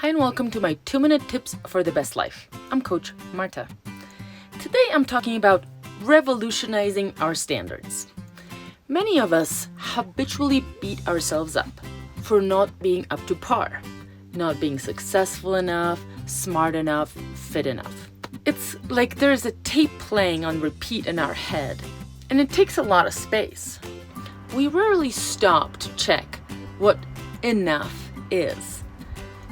Hi and welcome to my 2-minute tips for the best life. I'm Coach Marta. Today I'm talking about revolutionizing our standards. Many of us habitually beat ourselves up for not being up to par, not being successful enough, smart enough, fit enough. It's like there's a tape playing on repeat in our head, and it takes a lot of space. We rarely stop to check what enough is.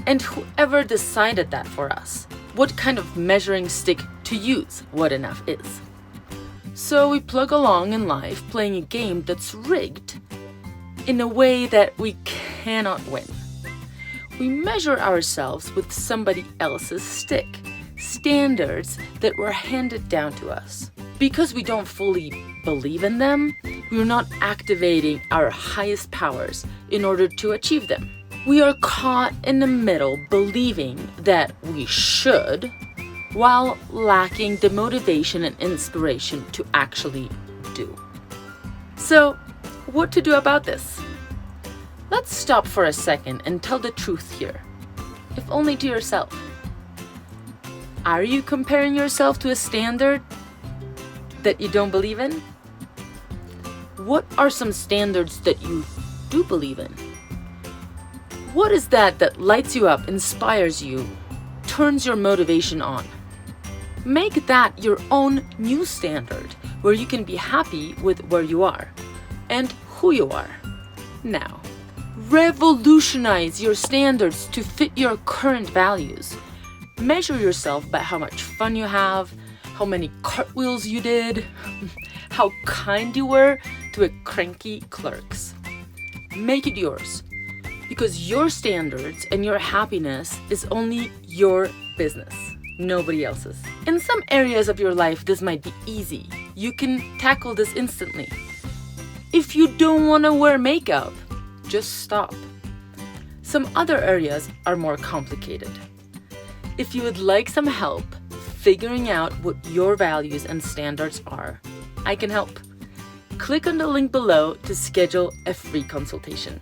And whoever decided that for us, what kind of measuring stick to use what enough is. So we plug along in life playing a game that's rigged in a way that we cannot win. We measure ourselves with somebody else's stick, standards that were handed down to us. Because we don't fully believe in them, we're not activating our highest powers in order to achieve them. We are caught in the middle believing that we should, while lacking the motivation and inspiration to actually do. So, what to do about this? Let's stop for a second and tell the truth here, if only to yourself. Are you comparing yourself to a standard that you don't believe in? What are some standards that you do believe in? What is that lights you up, inspires you, turns your motivation on? Make that your own new standard where you can be happy with where you are and who you are. Now, revolutionize your standards to fit your current values. Measure yourself by how much fun you have, how many cartwheels you did, how kind you were to a cranky clerks. Make it yours. Because your standards and your happiness is only your business, nobody else's. In some areas of your life, this might be easy. You can tackle this instantly. If you don't want to wear makeup, just stop. Some other areas are more complicated. If you would like some help figuring out what your values and standards are, I can help. Click on the link below to schedule a free consultation.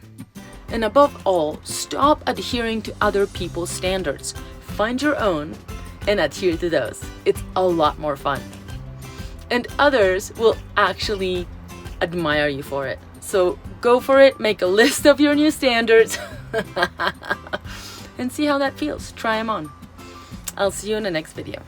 And above all, stop adhering to other people's standards. Find your own and adhere to those. It's a lot more fun. And others will actually admire you for it. So go for it, make a list of your new standards and see how that feels. Try them on. I'll see you in the next video.